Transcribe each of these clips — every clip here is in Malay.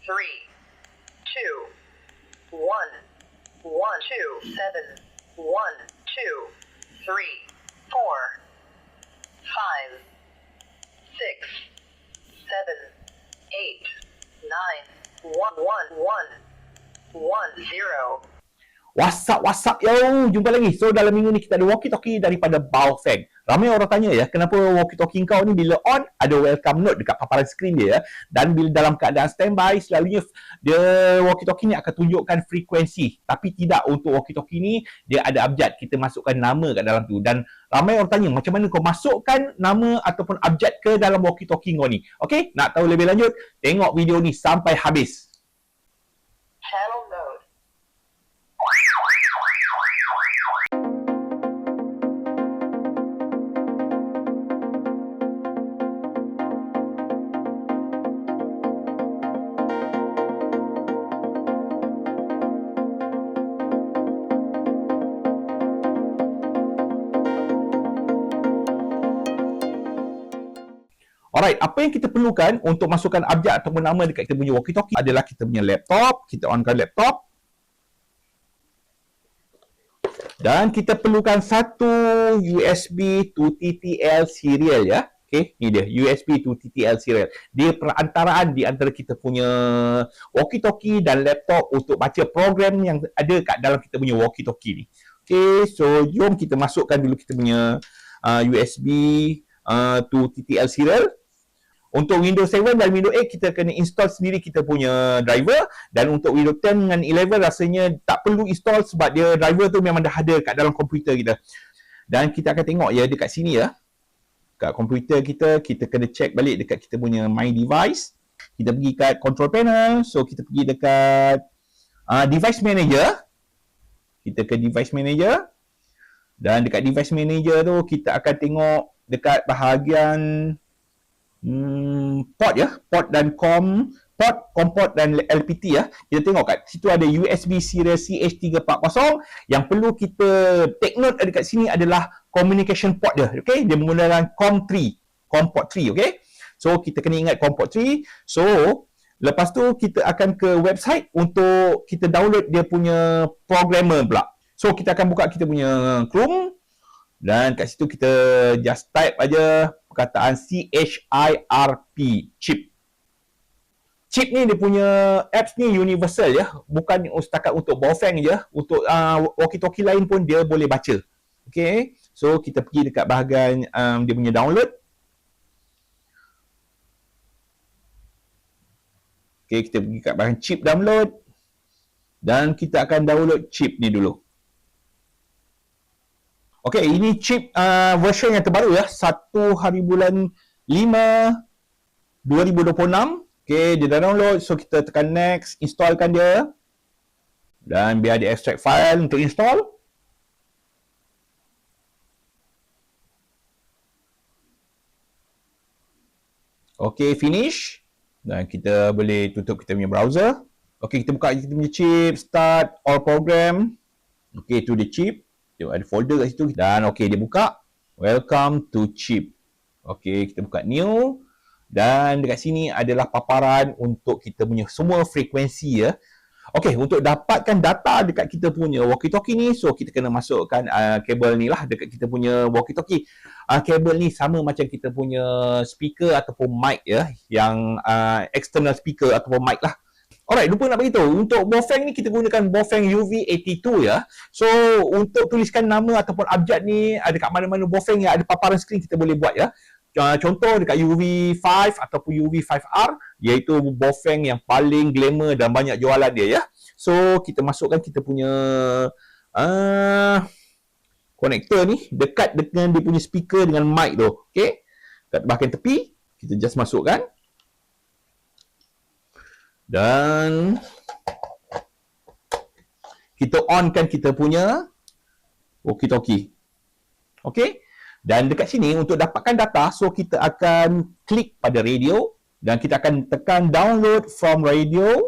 three, two, one, one, two, seven, one, two, three, four, five, six, seven, eight, nine, one, one, one, one, zero. What's up yo, jumpa lagi. So dalam minggu ni kita ada walkie-talkie daripada Baofeng. Ramai orang tanya ya, kenapa walkie-talkie kau ni bila on ada welcome note dekat paparan skrin dia ya. Dan bila dalam keadaan standby, selalunya dia walkie-talkie ni akan tunjukkan frekuensi. Tapi tidak untuk walkie-talkie ni, dia ada abjad. Kita masukkan nama kat dalam tu. Dan ramai orang tanya macam mana kau masukkan nama ataupun abjad ke dalam walkie-talkie kau ni. Okey, nak tahu lebih lanjut? Tengok video ni sampai habis. Channel mode. Alright, apa yang kita perlukan untuk masukkan abjad ataupun nama dekat kita punya walkie-talkie adalah kita punya laptop. Kita onkan laptop. Dan kita perlukan satu USB to TTL serial ya. Okay, ni dia USB to TTL serial. Dia perantaraan di antara kita punya walkie-talkie dan laptop untuk baca program yang ada kat dalam kita punya walkie-talkie ni. Okay, so jom kita masukkan dulu kita punya USB to TTL serial. Untuk Windows 7 dan Windows 8 kita kena install sendiri kita punya driver, dan untuk Windows 10 dengan 11 rasanya tak perlu install sebab dia driver tu memang dah ada kat dalam komputer kita. Dan kita akan tengok ya dekat sini ya. Kat komputer kita kena check balik dekat kita punya My Device. Kita pergi kat Control Panel. So kita pergi dekat Device Manager. Kita ke Device Manager. Dan dekat Device Manager tu kita akan tengok dekat bahagian port ya, port dan COM port dan LPT ya. Kita tengok kat situ ada USB serial CH340. Yang perlu kita take note dekat sini adalah communication port dia. Okey, dia menggunakan COM port 3, okey. So kita kena ingat COM port 3. So lepas tu kita akan ke website untuk kita download dia punya programmer pula. So kita akan buka kita punya Chrome dan kat situ kita just type aja perkataan CHIRP, chip. Chip ni dia punya apps ni universal ya, bukan setakat untuk Baofeng je, untuk walkie-talkie lain pun dia boleh baca. Okay, so kita pergi dekat bahagian dia punya download. Okay, kita pergi kat bahagian chip download dan kita akan download chip ni dulu. Okay, ini chip version yang terbaru ya, 1 hari bulan 5 2026. Okay, dia dah download. So kita tekan next, installkan dia. Dan biar dia extract file untuk install. Okay, finish. Dan kita boleh tutup kita punya browser. Okay, kita buka kita punya chip, start all program. Okay, to the chip. Tengok ada folder kat situ. Dan okay, dia buka. Welcome to chip. Okay, kita buka new. Dan dekat sini adalah paparan untuk kita punya semua frekuensi ya. Okay, untuk dapatkan data dekat kita punya walkie-talkie ni, so kita kena masukkan kabel ni lah dekat kita punya walkie-talkie. Kabel ni sama macam kita punya speaker ataupun mic ya. Yang external speaker ataupun mic lah. Alright, lupa nak beritahu, untuk Baofeng ni kita gunakan Baofeng UV82 ya. So, untuk tuliskan nama ataupun abjad ni, dekat mana-mana Baofeng yang ada paparan skrin kita boleh buat ya. Contoh dekat UV5 ataupun UV5R, iaitu Baofeng yang paling glamour dan banyak jualan dia ya. So, kita masukkan kita punya konektor ni dekat dengan dia punya speaker dengan mic tu. Okay, kat bahagian tepi, kita just masukkan. Dan kita onkan kita punya walkie-talkie. Okey. Dan dekat sini untuk dapatkan data, so kita akan klik pada radio dan kita akan tekan download from radio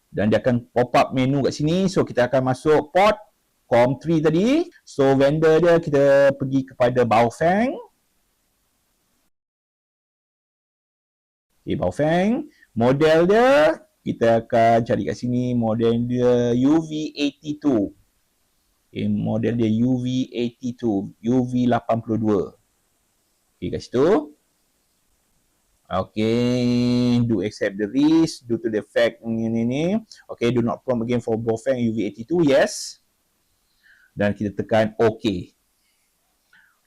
dan dia akan pop up menu kat sini. So kita akan masuk port COM3 tadi. So vendor dia kita pergi kepada Baofeng. Okay, Baofeng. Model dia kita akan cari kat sini model dia UV82. Okay, model dia UV82, UV82. Okay, kat situ. Okay, do accept the risk due to the fact ni. Okay, do not prompt again for Baofeng UV82, yes. Dan kita tekan OK.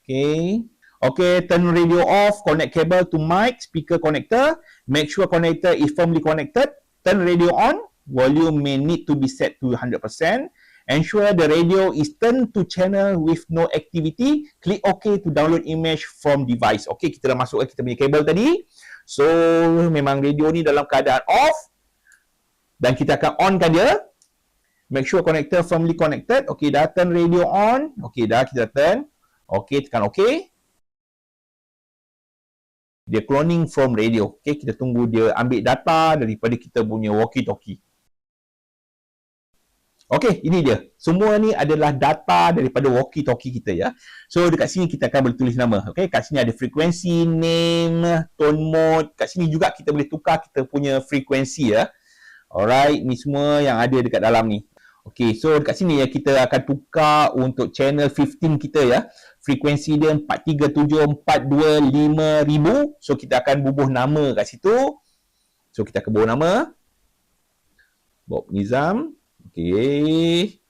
Okay. Okay, turn radio off, connect cable to mic, speaker connector. Make sure connector is firmly connected. Turn radio on, volume may need to be set to 100%. Ensure the radio is turned to channel with no activity. Click OK to download image from device. Okay, kita dah masukkan kita punya kabel tadi. So, memang radio ni dalam keadaan off. Dan kita akan onkan dia. Make sure connector firmly connected. Okay, dah turn radio on. Okay, dah kita turn. Okay, tekan OK. Dia cloning from radio. Okay, kita tunggu dia ambil data daripada kita punya walkie-talkie. Okay, ini dia. Semua ni adalah data daripada walkie-talkie kita ya. So, dekat sini kita akan boleh tulis nama. Okay, kat sini ada frekuensi, name, tone mode. Kat sini juga kita boleh tukar kita punya frekuensi ya. Alright, ni semua yang ada dekat dalam ni. Okay, so dekat sini ya kita akan tukar untuk channel 15 kita ya. Frekuensi dia 437.425.000. So, kita akan bubuh nama kat situ. So, kita akan bubuh nama. Bob Nizam. Okay.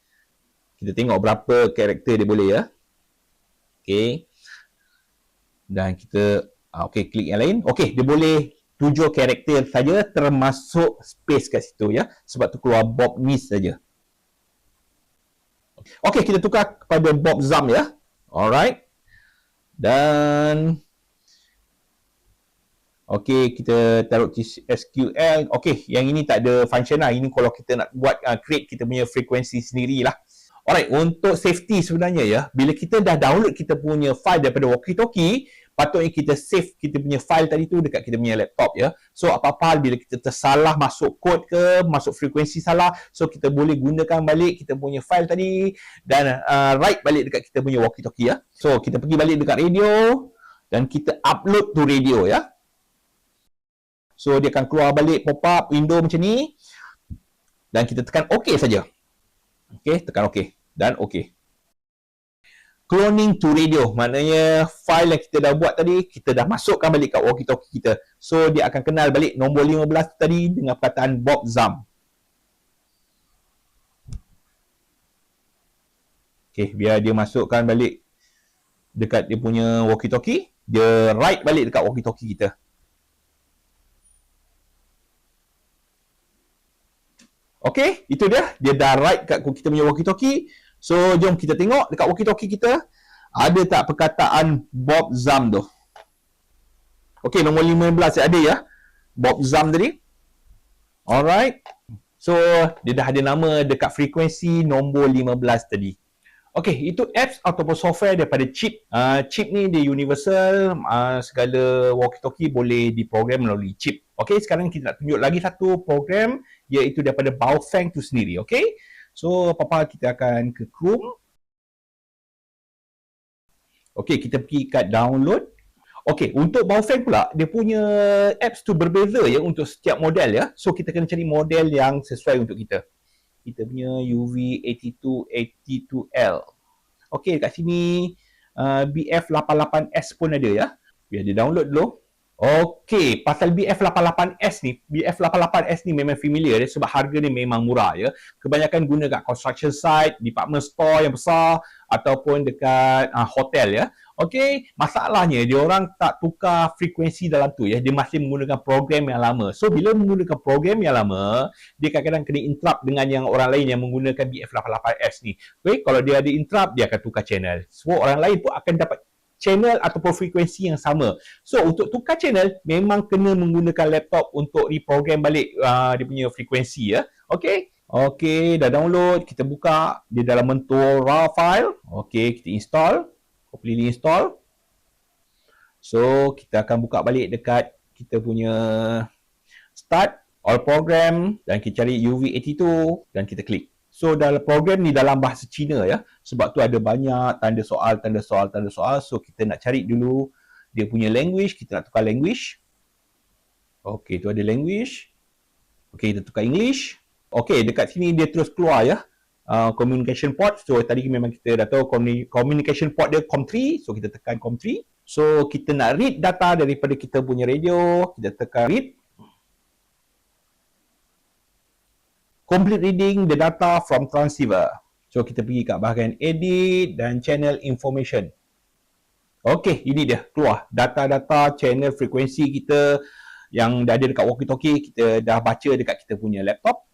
Kita tengok berapa karakter dia boleh ya. Okay. Dan kita, okay, klik yang lain. Okay, dia boleh 7 karakter saja termasuk space kat situ ya. Sebab tu keluar Bob Niz saja. Okay, kita tukar kepada Bob Zam ya. Alright. Dan okay, kita taruh SQL. Okay, yang ini tak ada function lah. Ini kalau kita nak buat create kita punya frekuensi sendiri lah. Alright, untuk safety sebenarnya ya, bila kita dah download kita punya file daripada walkie-talkie, patutnya kita save kita punya file tadi tu dekat kita punya laptop ya. So, apa-apa hal bila kita tersalah masuk kod ke, masuk frekuensi salah, so kita boleh gunakan balik kita punya file tadi dan write balik dekat kita punya walkie-talkie ya. So, kita pergi balik dekat radio dan kita upload to radio ya. So, dia akan keluar balik pop-up window macam ni. Dan kita tekan OK saja. OK, tekan OK. Dan OK. Cloning to radio. Maknanya file yang kita dah buat tadi, kita dah masukkan balik kat walkie-talkie kita. So, dia akan kenal balik nombor 15 tadi dengan perkataan Bob Zam. OK, biar dia masukkan balik dekat dia punya walkie-talkie. Dia write balik dekat walkie-talkie kita. Okay, itu dia. Dia dah write kat kita punya walkie-talkie. So, jom kita tengok dekat walkie-talkie kita. Ada tak perkataan Bob Zam tu? Okay, nombor 15 ada ya. Bob Zam tadi. Alright. So, dia dah ada nama dekat frekuensi nombor 15 tadi. Okay, itu apps ataupun software daripada chip. Chip ni dia universal. Segala walkie-talkie boleh diprogram melalui chip. Okay, sekarang kita nak tunjuk lagi satu program iaitu daripada Baofeng tu sendiri. Okay, so apa-apa kita akan ke Chrome. Okay, kita pergi kat download. Okay, untuk Baofeng pula, dia punya apps tu berbeza ya untuk setiap model ya. So, kita kena cari model yang sesuai untuk kita. Kita punya UV8282L. Okay, kat sini BF88S pun ada ya. Biar dia download dulu. Okay, pasal BF88S ni memang familiar ya, sebab harga ni memang murah ya. Kebanyakan guna kat construction site, department store yang besar ataupun dekat hotel ya. Okay, masalahnya dia orang tak tukar frekuensi dalam tu ya. Dia masih menggunakan program yang lama. So, bila menggunakan program yang lama, dia kadang-kadang kena interrupt dengan yang orang lain yang menggunakan BF88S ni. Okay, kalau dia ada interrupt, dia akan tukar channel. So, orang lain pun akan dapat channel ataupun frekuensi yang sama. So, untuk tukar channel, memang kena menggunakan laptop untuk reprogram balik dia punya frekuensi ya. Okay. Okay, dah download. Kita buka. Dia dalam bentuk raw file. Okay, kita install. Completely install. So, kita akan buka balik dekat kita punya start, all program dan kita cari UV82 dan kita klik. So, dalam program ni dalam bahasa Cina ya. Sebab tu ada banyak tanda soal. So, kita nak cari dulu dia punya language. Kita nak tukar language. Okay, tu ada language. Okey, kita tukar English. Okey, dekat sini dia terus keluar ya. Communication port. So tadi memang kita dah tahu communication port dia COM3. So kita tekan COM3. So kita nak read data daripada kita punya radio. Kita tekan read. Complete reading the data from transceiver. So kita pergi kat bahagian edit dan channel information. Okey, ini dia keluar data-data channel frekuensi kita yang dah ada dekat walkie-talkie, kita dah baca dekat kita punya laptop.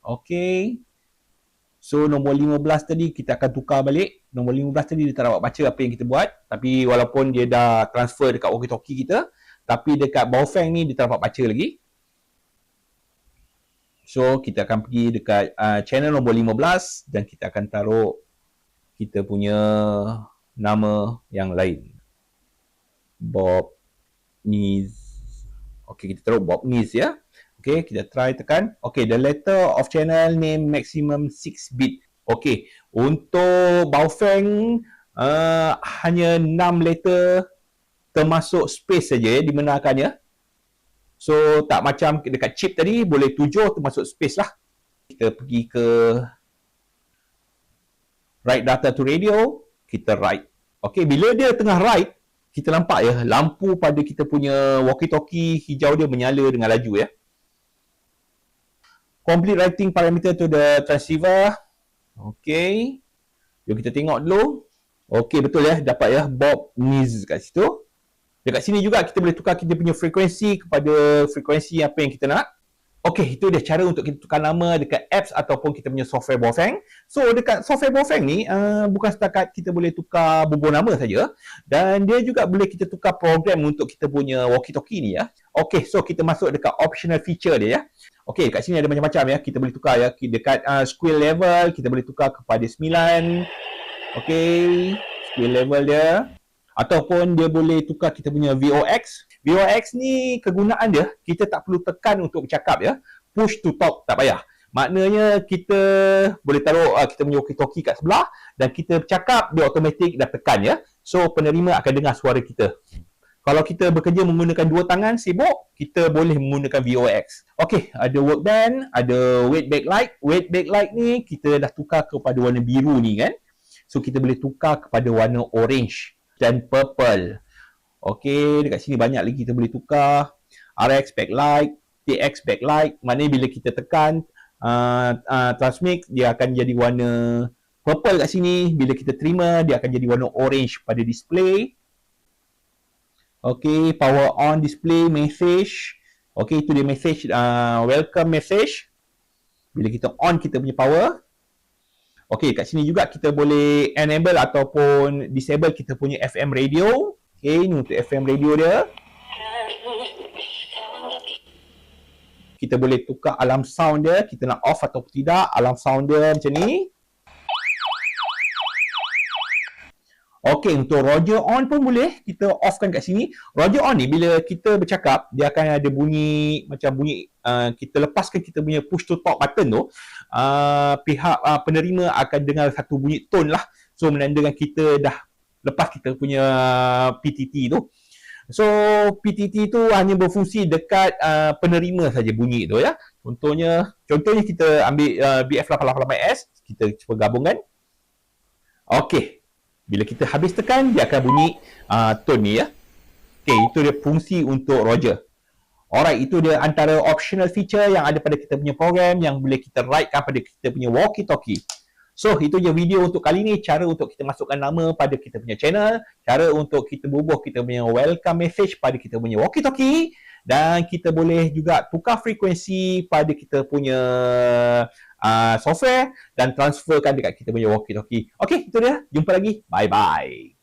Okey. So nombor 15 tadi kita akan tukar balik. Nombor 15 tadi dia tak dapat baca apa yang kita buat, tapi walaupun dia dah transfer dekat walkie-talkie kita, tapi dekat Baofeng ni dia tak dapat baca lagi. So kita akan pergi dekat channel nombor 15 dan kita akan taruh kita punya nama yang lain. Bob Niz. Okey, kita taruh Bob Niz ya. Okey, kita try tekan. Okey, the letter of channel name maximum 6 bit. Okey, untuk Baofeng hanya 6 letter termasuk space saja dibenarkannya. So tak macam dekat chip tadi boleh 7 termasuk space lah. Kita pergi ke write data to radio, kita write. Okey, bila dia tengah write, kita nampak ya lampu pada kita punya walkie-talkie hijau dia menyala dengan laju ya. Complete writing parameter to the transceiver. Okey. Jom kita tengok dulu. Okey, betul ya, dapat ya Bob Niz kat situ. Dekat sini juga kita boleh tukar kita punya frekuensi kepada frekuensi apa yang kita nak. Okey, itu dia cara untuk kita tukar nama dekat apps ataupun kita punya software Baofeng. So dekat software Baofeng ni bukan setakat kita boleh tukar bubuh nama saja, dan dia juga boleh kita tukar program untuk kita punya walkie-talkie ni ya. Okey, so kita masuk dekat optional feature dia ya. Okey, kat sini ada macam-macam ya. Kita boleh tukar ya. Dekat squeal level kita boleh tukar kepada 9. Okey, squeal level dia. Ataupun dia boleh tukar kita punya VOX. VOX ni kegunaan dia, kita tak perlu tekan untuk bercakap ya. Push to talk, tak payah. Maknanya kita boleh taruh kita punya walkie-talkie kat sebelah dan kita bercakap, dia automatik dah tekan ya. So penerima akan dengar suara kita. Kalau kita bekerja menggunakan dua tangan sibuk, kita boleh menggunakan VOX. Okey, ada workband, ada weight backlight. Weight backlight ni kita dah tukar kepada warna biru ni kan. So kita boleh tukar kepada warna orange dan purple. Okey, dekat sini banyak lagi kita boleh tukar. RX backlight, TX backlight. Maknanya bila kita tekan transmit, dia akan jadi warna purple kat sini. Bila kita terima, dia akan jadi warna orange pada display. Okey, power on display message. Okey, itu dia message, welcome message. Bila kita on kita punya power. Okey, kat sini juga kita boleh enable ataupun disable kita punya FM radio. Okey, ni untuk FM radio dia. Kita boleh tukar alarm sound dia, kita nak off atau tidak alarm sound dia macam ni. Okey, untuk Roger on pun boleh kita offkan kat sini. Roger on ni bila kita bercakap, dia akan ada bunyi macam bunyi kita lepaskan kita punya push to talk button tu, pihak penerima akan dengar satu bunyi tone lah. So menandakan kita dah lepas kita punya PTT tu. So PTT tu hanya berfungsi dekat penerima saja bunyi tu ya. Contohnya kita ambil BF88S, kita cuba gabungkan. Okey. Bila kita habis tekan, dia akan bunyi tone ni ya. Okey, itu dia fungsi untuk Roger. Alright, itu dia antara optional feature yang ada pada kita punya program yang boleh kita writekan pada kita punya walkie-talkie. So, itu je video untuk kali ni. Cara untuk kita masukkan nama pada kita punya channel. Cara untuk kita bubuh kita punya welcome message pada kita punya walkie-talkie. Dan kita boleh juga tukar frekuensi pada kita punya software dan transferkan dekat kita punya walkie-talkie. Okey, itu dia. Jumpa lagi. Bye-bye.